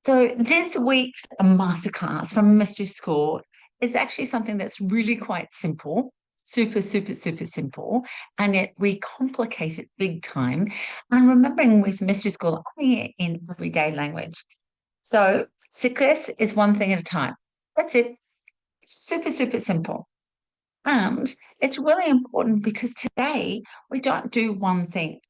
So this week's masterclass from Mystery School is actually something that's really quite simple, super, super, super simple, and yet we complicate it big time. And remembering with Mystery School, only in everyday language. So success is one thing at a time. That's it. Super, super simple. And it's really important because today we don't do one thing.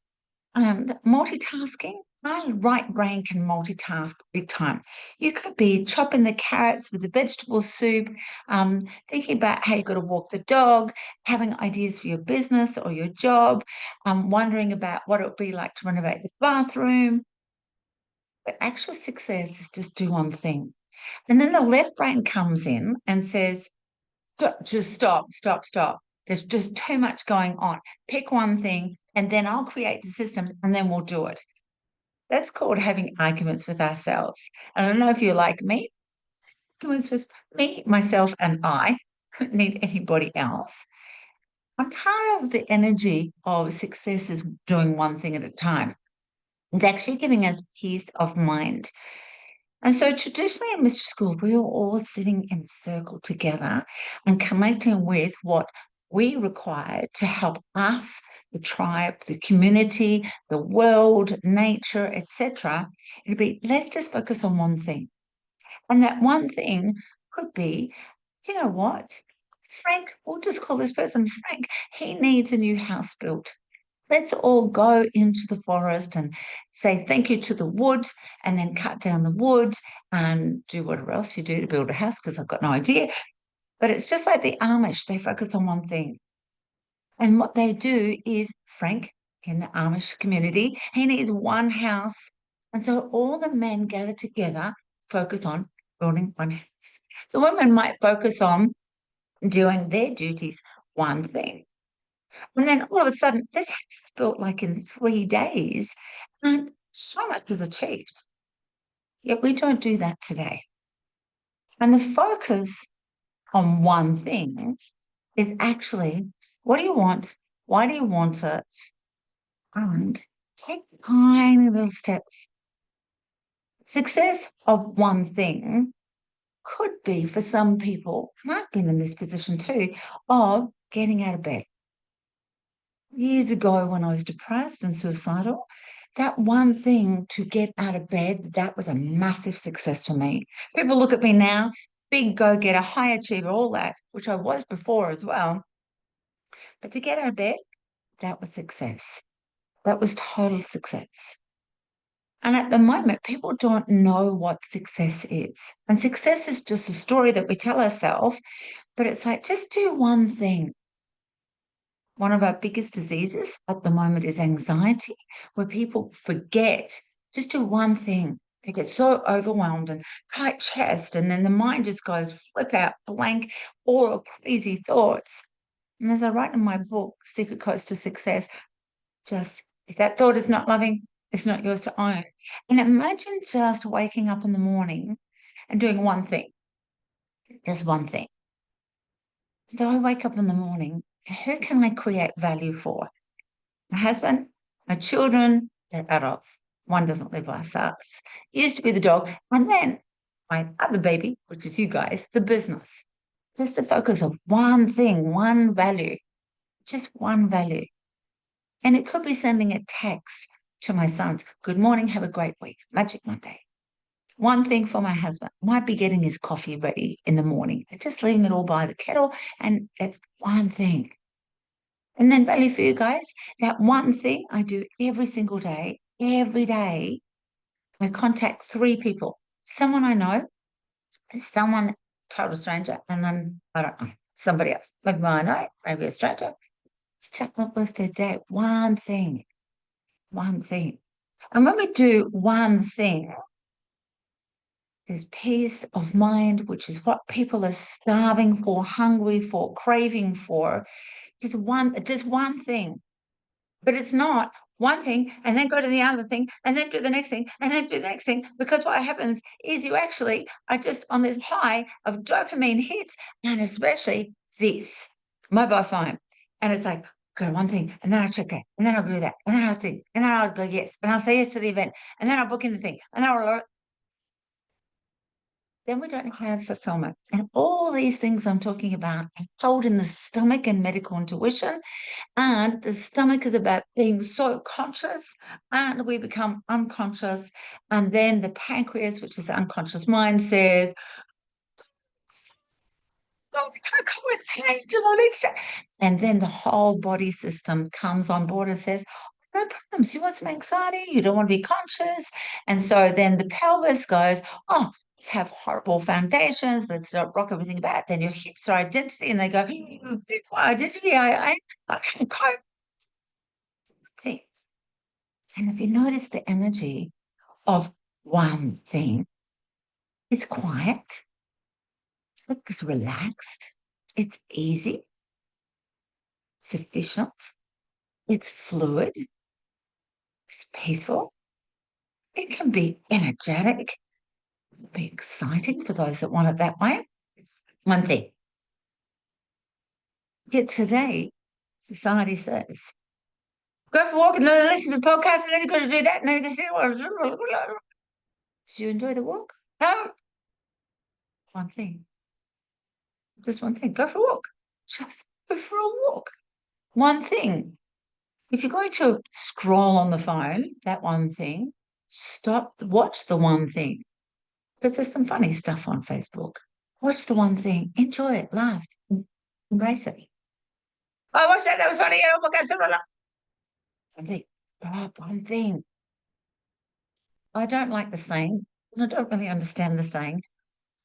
And multitasking, my right brain can multitask big time. You could be chopping the carrots with the vegetable soup, thinking about how you've got to walk the dog, having ideas for your business or your job, wondering about what it would be like to renovate the bathroom. But actual success is just do one thing. And then the left brain comes in and says, Just stop, stop, stop. There's just too much going on. Pick one thing, and then I'll create the systems, and then we'll do it. That's called having arguments with ourselves. And I don't know if you're like me, arguments with me, myself, and I. Don't need anybody else. I'm kind of the energy of success is doing one thing at a time. It's actually giving us peace of mind. And so traditionally in mystery school, we were all sitting in a circle together and connecting with what we require to help us, the tribe, the community, the world, nature, etc. It'd be let's just focus on one thing. And that one thing could be, you know what? Frank, we'll just call this person Frank. He needs a new house built. Let's all go into the forest and say thank you to the wood and then cut down the wood and do whatever else you do to build a house because I've got no idea. But it's just like the Amish, they focus on one thing. And what they do is Frank in the Amish community, he needs one house. And so all the men gather together, focus on building one house. The women might focus on doing their duties, one thing. And then all of a sudden, this house is built like in 3 days, and so much is achieved. Yet we don't do that today. And the focus on one thing is actually what do you want? Why do you want it? And take tiny little steps. Success of one thing could be for some people, and I've been in this position too, of getting out of bed. Years ago, when I was depressed and suicidal, that one thing to get out of bed, that was a massive success for me. People look at me now, big go getter, high achiever, all that, which I was before as well. But to get out of bed, that was success. That was total success. And at the moment, people don't know what success is. And success is just a story that we tell ourselves, but it's like, just do one thing. One of our biggest diseases at the moment is anxiety, where people forget just do one thing. They get so overwhelmed and tight chest, and then the mind just goes flip out, blank, all crazy thoughts. And as I write in my book, Secret Codes to Success, just if that thought is not loving, it's not yours to own. And imagine just waking up in the morning and doing one thing, just one thing. So I wake up in the morning, who can I create value for? My husband, my children, they're adults. One doesn't live with us. Used to be the dog. And then my other baby, which is you guys, the business. Just to focus on one thing, one value, just one value. And it could be sending a text to my sons. Good morning, have a great week. Magic Monday. One thing for my husband might be getting his coffee ready in the morning, just leaving it all by the kettle. And that's one thing. And then value for you guys, that one thing I do every single day, every day, I contact three people. Someone I know, someone total stranger, and then I don't know, somebody else. Maybe I know, maybe a stranger. It's check up with their day. One thing, one thing. And when we do one thing, there's peace of mind, which is what people are starving for, hungry for, craving for. Just one thing. But it's not one thing and then go to the other thing and then do the next thing and then do the next thing. Because what happens is you actually are just on this high of dopamine hits and especially this mobile phone. And it's like, go one thing and then I'll check that and then I'll do that and then I'll think and then I'll go yes and I'll say yes to the event and then I'll book in the thing and I'll then we don't have fulfillment. And all these things I'm talking about are told in the stomach and medical intuition. And the stomach is about being so conscious, and we become unconscious. And then the pancreas, which is the unconscious mind, says, "Oh, we can't go with change and all this." And then the whole body system comes on board and says, "No problems. You want some anxiety? You don't want to be conscious." And so then the pelvis goes, "Oh, let's have horrible foundations. Let's rock everything about." Then your hips are identity, and they go, "It's my identity. I can cope." And if you notice the energy of one thing, it's quiet, it's relaxed, it's easy, sufficient, it's fluid, it's peaceful, it can be energetic, it can be exciting for those that want it that way. One thing. Yet today, society says, go for a walk and then listen to the podcast and then you've got to do that and then you can see. Do you enjoy the walk? No. One thing. Just one thing. Go for a walk. Just go for a walk. One thing. If you're going to scroll on the phone, that one thing, stop, watch the one thing. Because there's some funny stuff on Facebook. Watch the one thing, enjoy it, laugh, embrace it. I watched that, that was funny. Oh my God, so one thing, stop, one thing. I don't like the saying, and I don't really understand the saying.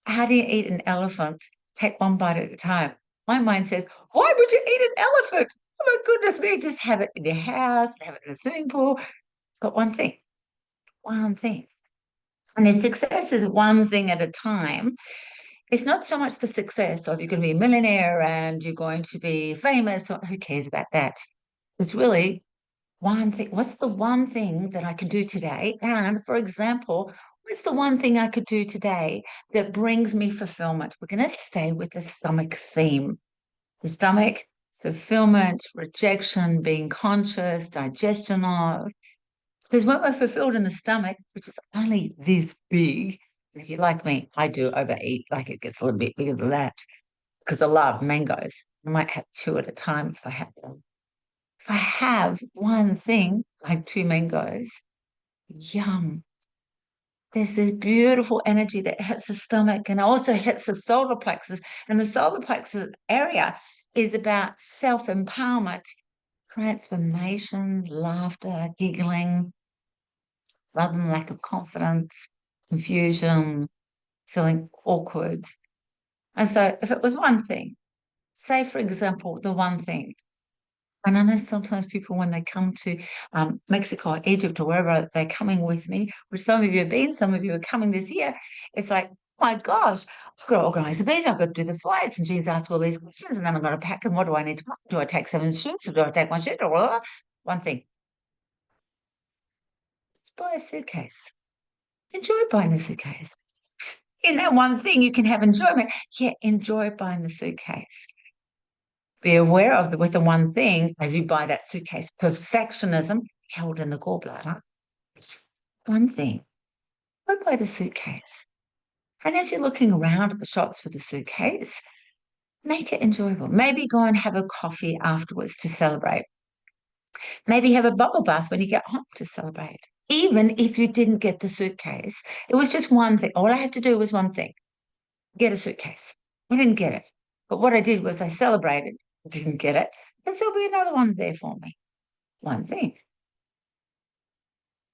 How do you eat an elephant? Take one bite at a time. My mind says, why would you eat an elephant? Oh my goodness me, just have it in your house, have it in a swimming pool. But one thing, one thing. And the success is one thing at a time. It's not so much the success of you're going to be a millionaire and you're going to be famous, or who cares about that? It's really one thing. What's the one thing that I can do today? And for example, what's the one thing I could do today that brings me fulfillment? We're going to stay with the stomach theme. The stomach, fulfillment, rejection, being conscious, digestion of. Because when we're fulfilled in the stomach, which is only this big, if you're like me, I do overeat, like it gets a little bit bigger than that because I love mangoes. I might have two at a time if I have them. If I have one thing, like two mangoes, yum. There's this beautiful energy that hits the stomach and also hits the solar plexus. And the solar plexus area is about self-empowerment, transformation, laughter, giggling, rather than lack of confidence, confusion, feeling awkward. And so if it was one thing, say, for example, the one thing, and I know sometimes people, when they come to Mexico or Egypt or wherever they're coming with me, which some of you have been, some of you are coming this year, it's like, oh my gosh, I've got to organize the visa, I've got to do the flights, and Jean's asked all these questions, and then I'm going to pack, and what do I need to pack? Do I take 7 shoes, or do I take 1 shoe? Or blah, blah, blah. One thing, just buy a suitcase. Enjoy buying the suitcase. In that one thing, you can have enjoyment. Yeah, enjoy buying the suitcase. Be aware of with the one thing as you buy that suitcase. Perfectionism held in the gallbladder. Just one thing. Go buy the suitcase. And as you're looking around at the shops for the suitcase, make it enjoyable. Maybe go and have a coffee afterwards to celebrate. Maybe have a bubble bath when you get home to celebrate. Even if you didn't get the suitcase, it was just one thing. All I had to do was one thing, get a suitcase. I didn't get it. But what I did was I celebrated, didn't get it, and there'll be another one there for me. One thing.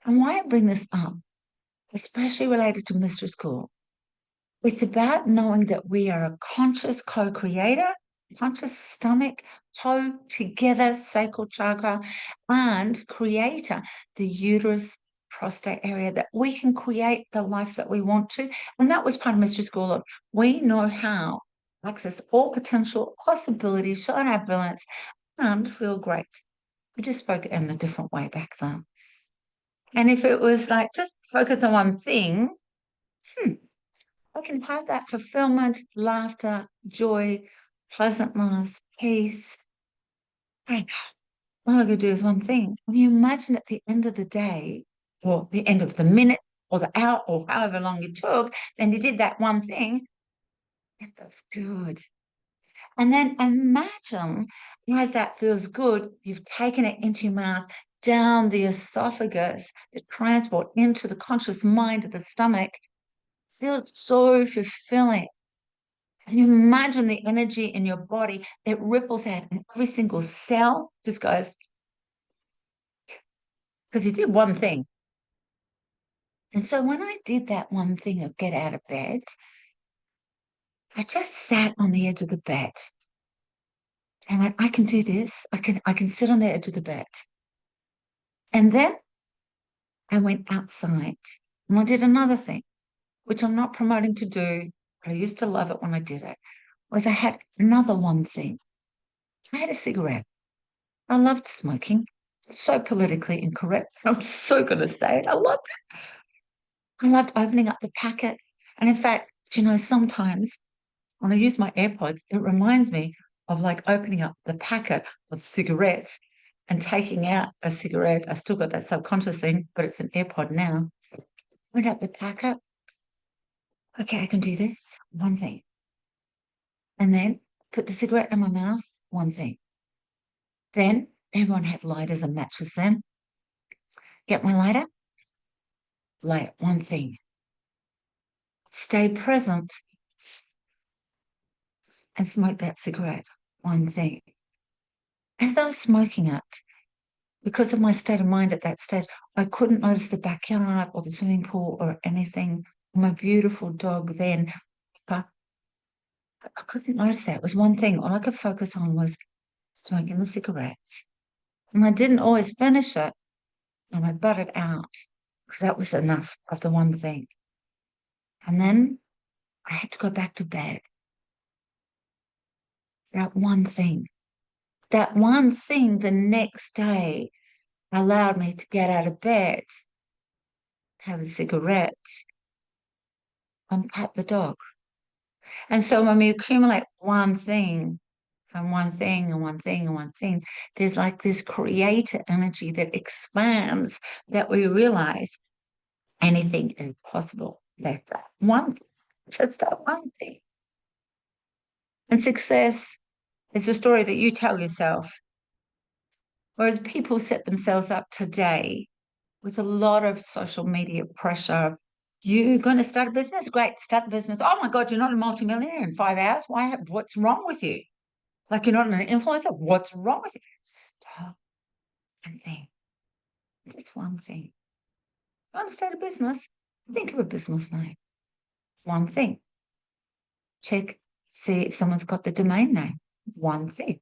And why I bring this up, especially related to Mystery School, it's about knowing that we are a conscious co-creator, conscious stomach, together sacral chakra, and creator, the uterus, prostate area, that we can create the life that we want to. And that was part of Mystery School of we know how to access all potential possibilities, shine our brilliance, and feel great. We just spoke in a different way back then. And if it was like just focus on one thing, I can have that fulfillment, laughter, joy, pleasantness, peace. Hey, all I could do is one thing. When you imagine at the end of the day, or the end of the minute, or the hour or however long it took, then you did that one thing. It feels good. And then imagine as that feels good, you've taken it into your mouth, down the esophagus, the transport into the conscious mind of the stomach. Feels so fulfilling. And you imagine the energy in your body, it ripples out and every single cell just goes, because you did one thing. And so when I did that one thing of get out of bed, I just sat on the edge of the bed and went, I can do this. I can sit on the edge of the bed. And then I went outside and I did another thing, which I'm not promoting to do, but I used to love it when I did it, was I had another one thing. I had a cigarette. I loved smoking. So politically incorrect. I'm so going to say it. I loved it. I loved opening up the packet. And in fact, sometimes when I use my AirPods, it reminds me of like opening up the packet of cigarettes and taking out a cigarette. I still got that subconscious thing, but it's an AirPod now. Open up the packet. Okay, I can do this. One thing. And then put the cigarette in my mouth. One thing. Then everyone had lighters and matches then. Get my lighter. Light one thing. Stay present and smoke that cigarette. One thing. As I was smoking it, because of my state of mind at that stage, I couldn't notice the backyard or the swimming pool or anything. My beautiful dog then, but I couldn't notice that. It was one thing. All I could focus on was smoking the cigarettes. And I didn't always finish it, and I butted out because that was enough of the one thing. And then I had to go back to bed. That one thing. That one thing the next day allowed me to get out of bed, have a cigarette, and pat the dog. And so when we accumulate one thing and one thing and one thing and one thing, there's like this creator energy that expands that we realize anything is possible. Like that one, just that one thing. And success is a story that you tell yourself. Whereas people set themselves up today with a lot of social media pressure. You're going to start a business? Great, start the business. Oh my God, you're not a multimillionaire in 5 hours. Why? What's wrong with you? Like you're not an influencer? What's wrong with you? Stop and think. Just one thing. You want to start a business? Think of a business name. One thing. Check, see if someone's got the domain name. One thing.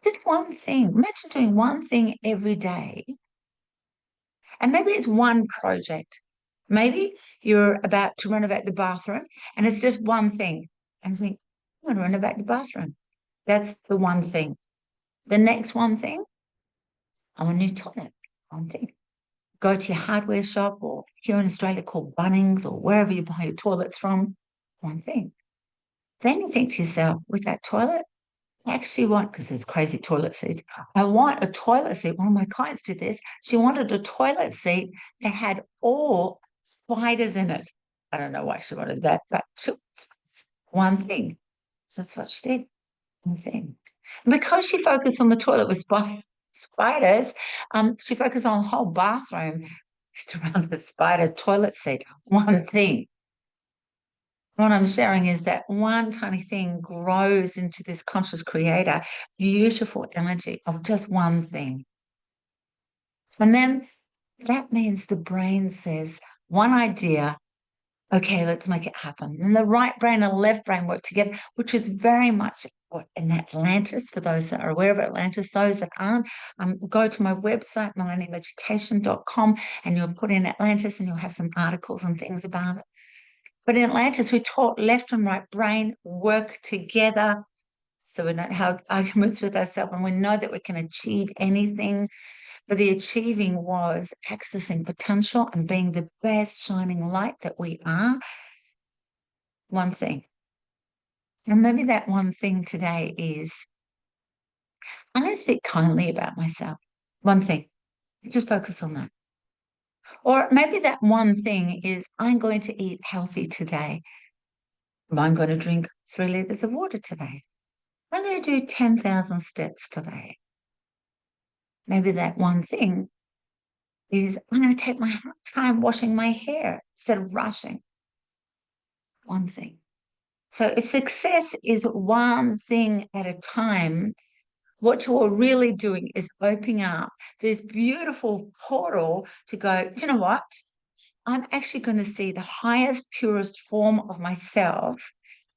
Just one thing. Imagine doing one thing every day. And maybe it's one project. Maybe you're about to renovate the bathroom and it's just one thing. And think, I'm going to renovate the bathroom. That's the one thing. The next one thing, I want a new toilet. One thing. Go to your hardware shop or here in Australia called Bunnings or wherever you buy your toilets from. One thing. Then you think to yourself, with that toilet, I actually want, because there's crazy toilet seats, I want a toilet seat. One of my clients did this. She wanted a toilet seat that had all spiders in it. I don't know why she wanted that, but one thing. So that's what she did. One thing. And because she focused on the toilet with spiders, she focused on the whole bathroom just around the spider toilet seat. One thing. What I'm sharing is that one tiny thing grows into this conscious creator, beautiful energy of just one thing. And then that means the brain says, one idea, okay, let's make it happen. And the right brain and the left brain work together, which is very much in Atlantis, for those that are aware of Atlantis. Those that aren't, go to my website, millenniumeducation.com, and you'll put in Atlantis and you'll have some articles and things about it. But in Atlantis, we taught left and right brain work together so we don't have arguments with ourselves and we know that we can achieve anything. But the achieving was accessing potential and being the best shining light that we are. One thing. And maybe that one thing today is I'm going to speak kindly about myself. One thing. Just focus on that. Or maybe that one thing is I'm going to eat healthy today. I'm going to drink 3 liters of water today. I'm going to do 10,000 steps today. Maybe that one thing is I'm going to take my time washing my hair instead of rushing. One thing. So if success is one thing at a time, what you're really doing is opening up this beautiful portal to go, do you know what? I'm actually going to see the highest, purest form of myself.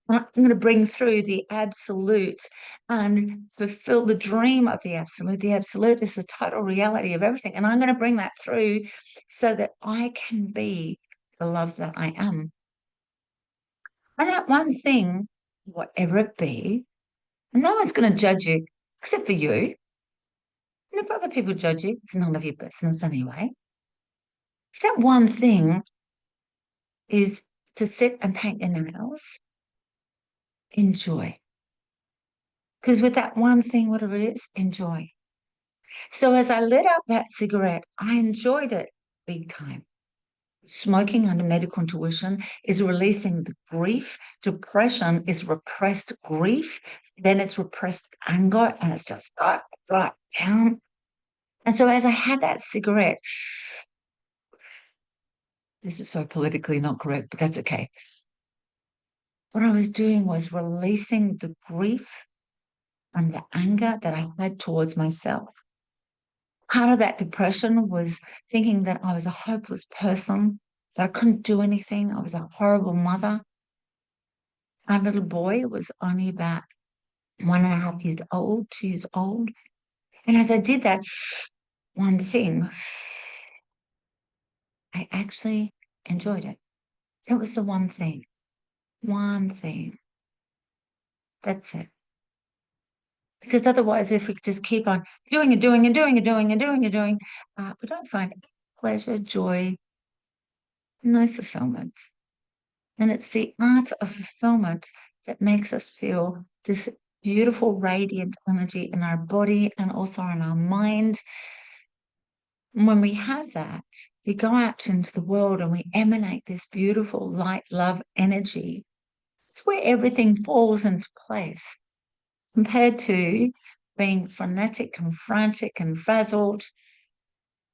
I'm going to bring through the absolute and fulfill the dream of the absolute. The absolute is the total reality of everything. And I'm going to bring that through so that I can be the love that I am. And that one thing, whatever it be, no one's going to judge you except for you. And if other people judge you, it's none of your business anyway. If that one thing is to sit and paint your nails, enjoy. Because with that one thing, whatever it is, enjoy. So as I lit up that cigarette, I enjoyed it big time. Smoking under medical intuition is releasing the grief. Depression is repressed grief. Then it's repressed anger, and it's just down. And so as I had that cigarette, this is so politically not correct, but that's okay. What I was doing was releasing the grief and the anger that I had towards myself. Part of that depression was thinking that I was a hopeless person, that I couldn't do anything. I was a horrible mother. Our little boy was only about 1.5 years old, 2 years old. And as I did that one thing, I actually enjoyed it. That was the one thing. One thing. That's it. Because otherwise, if we just keep on doing and doing and doing and doing and doing and doing, we don't find pleasure, joy, no fulfillment. And it's the art of fulfillment that makes us feel this beautiful, radiant energy in our body and also in our mind. And when we have that, we go out into the world and we emanate this beautiful light, love energy. It's where everything falls into place compared to being frenetic and frantic and frazzled.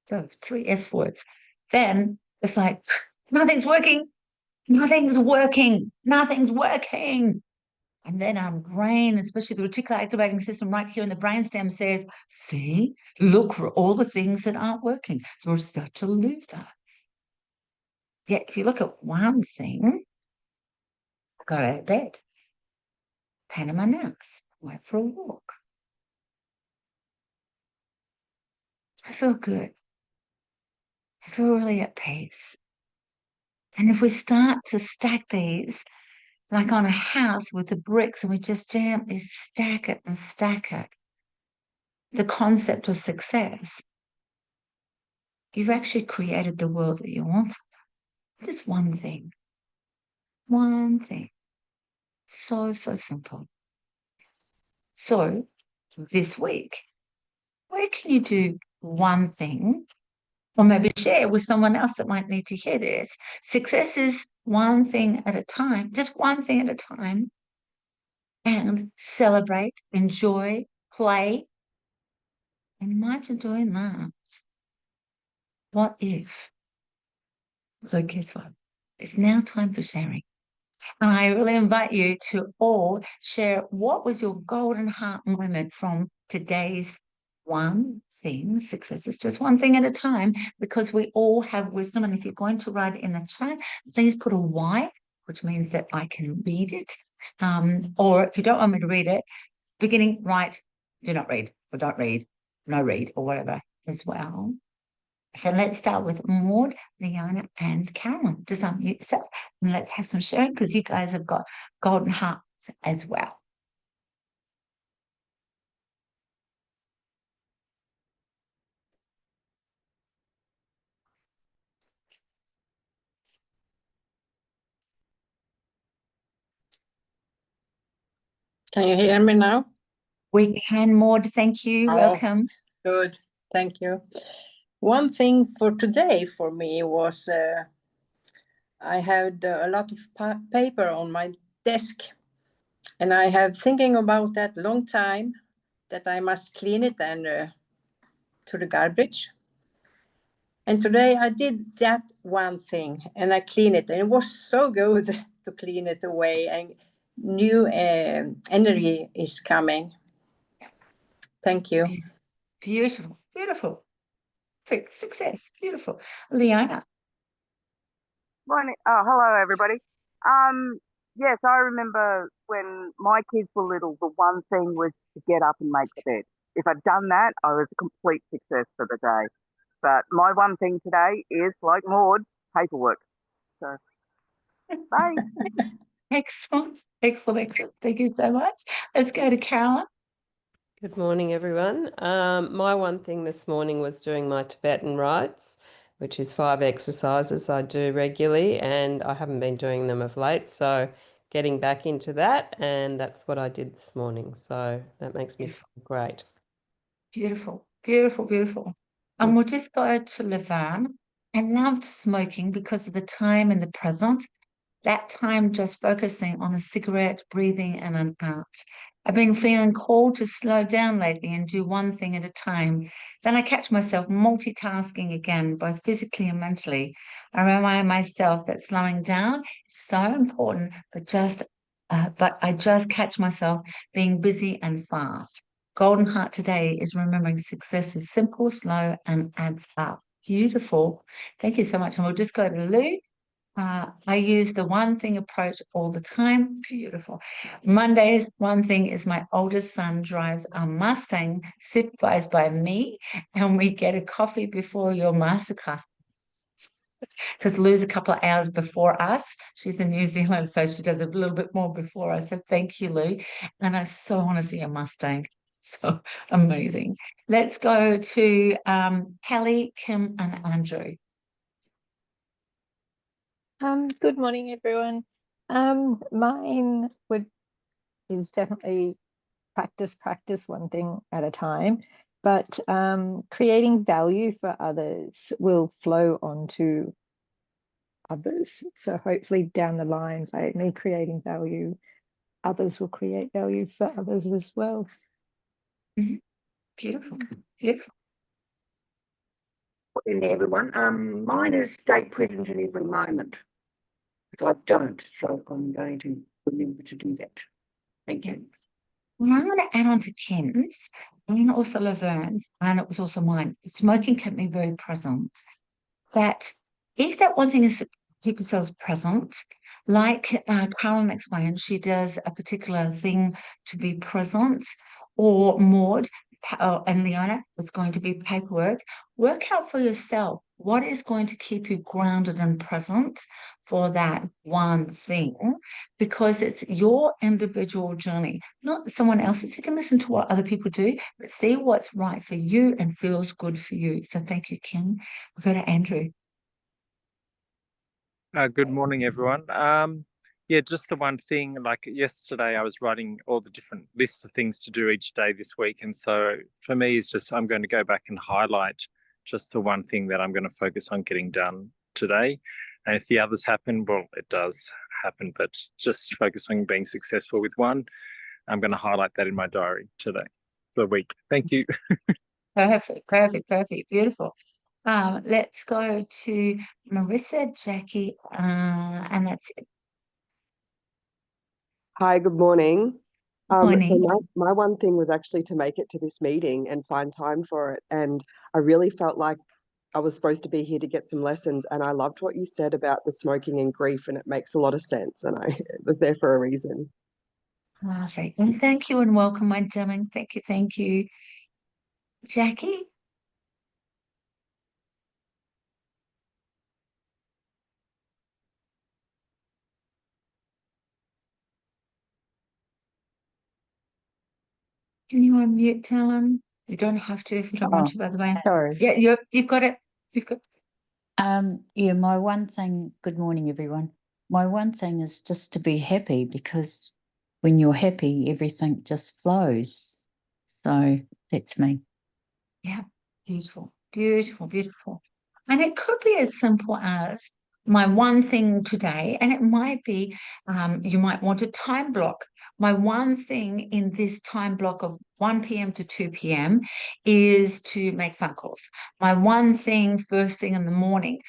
So 3 F words. Then it's like, nothing's working, nothing's working, nothing's working. And then our brain, especially the reticular activating system right here in the brainstem says, see, look for all the things that aren't working. You're such a loser. Yet if you look at one thing, I got out of bed, painted my nails, went for a walk. I feel good. I feel really at peace. And if we start to stack these, like on a house with the bricks, and we just gently stack it and stack it, the concept of success, you've actually created the world that you want. Just one thing. One thing. So, so simple. So this week, where can you do one thing, or maybe share with someone else that might need to hear this? Success is one thing at a time, just one thing at a time, and celebrate, enjoy, play. Imagine doing that. What if? So guess what? It's now time for sharing. And I really invite you to all share what was your golden heart moment from today's one thing. Success is just one thing at a time because we all have wisdom. And if you're going to write it in the chat, please put a Y, which means that I can read it. Or if you don't want me to read it, beginning, write, do not read, or don't read, no read, or whatever as well. So let's start with Maud, Leona, and Carolyn. Just unmute yourself and let's have some sharing because you guys have got golden hearts as well. Can you hear me now? We can, Maud. Thank you. Oh, Welcome. good. Thank you. One thing for today for me was I had a lot of paper on my desk, and I have thinking about that long time that I must clean it and to the garbage. And today I did that one thing, and I cleaned it, and it was so good to clean it away, and new energy is coming. Thank you. Beautiful, beautiful. Success, beautiful. Leona. Morning. Oh, hello, everybody. Yes, I remember when my kids were little, the one thing was to get up and make the bed. If I'd done that, I was a complete success for the day. But my one thing today is, like Maud, paperwork. So, bye. Excellent, excellent, excellent. Thank you so much. Let's go to Carolyn. Good morning, everyone. My one thing this morning was doing my Tibetan rites, which is 5 exercises I do regularly, and I haven't been doing them of late, so getting back into that, and that's what I did this morning. So that makes me feel great. Beautiful, beautiful, beautiful. And we'll just go to Levan. I loved smoking because of the time and the present. That time just focusing on a cigarette, breathing in and out. I've been feeling called to slow down lately and do one thing at a time. Then I catch myself multitasking again, both physically and mentally. I remind myself that slowing down is so important, but I just catch myself being busy and fast. Golden Heart today is remembering success is simple, slow, and adds up. Beautiful. Thank you so much. And we'll just go to Lou. I use the one thing approach all the time. Beautiful. Mondays, one thing is my oldest son drives a Mustang supervised by me, and we get a coffee before your masterclass. Because Lou's a couple of hours before us. She's in New Zealand, so she does a little bit more before us. So thank you, Lou. And I so want to see a Mustang. So amazing. Let's go to Kelly, Kim, and Andrew. Good morning, everyone. Mine is definitely practice one thing at a time, but creating value for others will flow onto others. So hopefully down the line, by me creating value, others will create value for others as well. Beautiful, beautiful. In everyone. Mine is stay present in every moment. Because I don't, so I'm going to remember to do that. Thank you. Well, I'm going to add on to Kim's and also Laverne's, and it was also mine. Smoking kept me very present. That if that one thing is to keep yourselves present, like Carolyn explained, she does a particular thing to be present, or Maud and Leona, it's going to be paperwork. Work out for yourself what is going to keep you grounded and present for that one thing, because it's your individual journey, not someone else's. You can listen to what other people do, but see what's right for you and feels good for you. So thank you, Kim. We'll go to Andrew. Good morning, everyone. Yeah, just the one thing, like yesterday I was writing all the different lists of things to do each day this week. And so for me, it's just I'm going to go back and highlight just the one thing that I'm going to focus on getting done today. And if the others happen, well, it does happen, but just focus on being successful with one. I'm going to highlight that in my diary today for the week. Thank you. Perfect, perfect, perfect. Beautiful. Let's go to Marissa, Jackie, and that's it. Hi, good morning. Morning. So my one thing was actually to make it to this meeting and find time for it. And I really felt like I was supposed to be here to get some lessons. And I loved what you said about the smoking and grief, and it makes a lot of sense. And I was there for a reason. Perfect. And thank you and welcome, my darling. Thank you, thank you. Jackie? Can you unmute, Talon? You don't have to if you don't want to, by the way. Sorry. Yeah, you've got it. You've got. Yeah, my one thing, good morning, everyone. My one thing is just to be happy, because when you're happy, everything just flows. So that's me. Yeah, beautiful, Beautiful, beautiful. And it could be as simple as my one thing today, and it might be you might want a time block. My one thing in this time block of 1 p.m. to 2 p.m. is to make phone calls. My one thing first thing in the morning.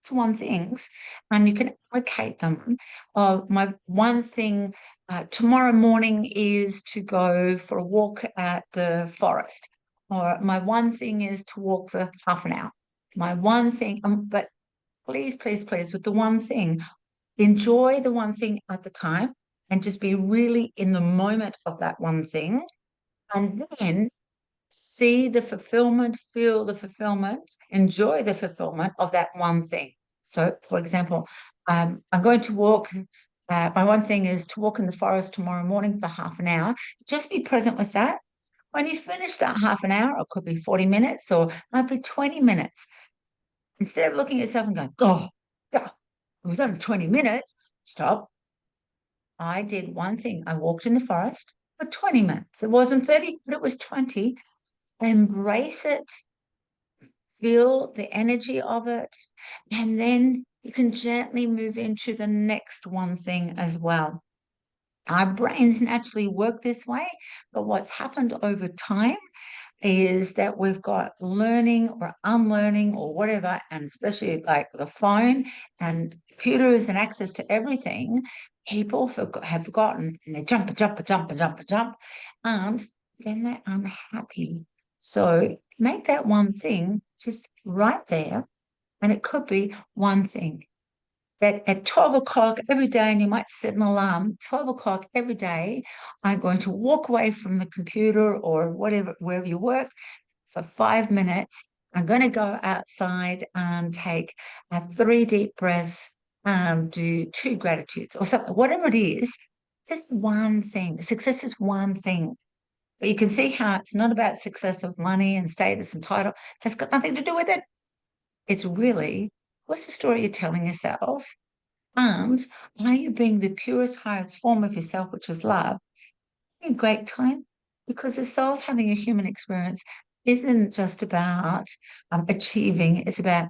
It's one things, and you can allocate them. My one thing tomorrow morning is to go for a walk at the forest, or my one thing is to walk for half an hour. My one thing, but please, please, please, with the one thing, enjoy the one thing at the time and just be really in the moment of that one thing. And then see the fulfillment, feel the fulfillment, enjoy the fulfillment of that one thing. So, for example, I'm going to walk. My one thing is to walk in the forest tomorrow morning for half an hour. Just be present with that. When you finish that half an hour, it could be 40 minutes or it might be 20 minutes. Instead of looking at yourself and going, oh, yeah, it was only 20 minutes, stop. I did one thing. I walked in the forest for 20 minutes. It wasn't 30, but it was 20. Embrace it, feel the energy of it, and then you can gently move into the next one thing as well. Our brains naturally work this way, but what's happened over time is that we've got learning or unlearning or whatever, and especially like the phone and computers and access to everything, people have forgotten, and they jump and jump and jump and jump and jump, and then they're unhappy. So make that one thing just right there, and it could be one thing that at 12 o'clock every day, and you might set an alarm, 12 o'clock every day, I'm going to walk away from the computer or whatever, wherever you work, for 5 minutes. I'm going to go outside and take 3 deep breaths, do 2 gratitudes or something, whatever it is, just one thing. Success is one thing. But you can see how it's not about success of money and status and title. That's got nothing to do with it. It's really, what's the story you're telling yourself? And are you being the purest, highest form of yourself, which is love? A great time, because the soul's having a human experience isn't just about achieving, it's about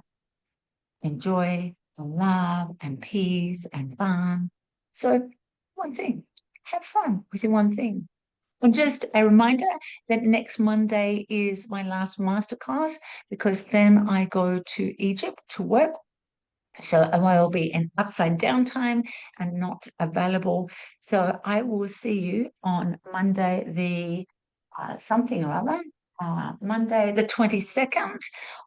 enjoy and love and peace and fun. So one thing, have fun with your one thing. And just a reminder that next Monday is my last masterclass, because then I go to Egypt to work. So I will be in upside down time and not available. So I will see you on Monday, the something or other, Monday, the 22nd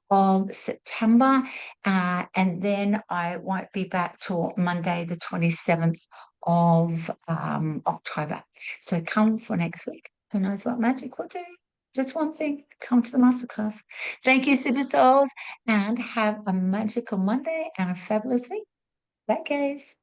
of September. And then I won't be back till Monday, the 27th of October. So come for next week. Who knows what magic will do? Just one thing, come to the masterclass. Thank you, Super Souls, and have a magical Monday and a fabulous week. Bye, guys.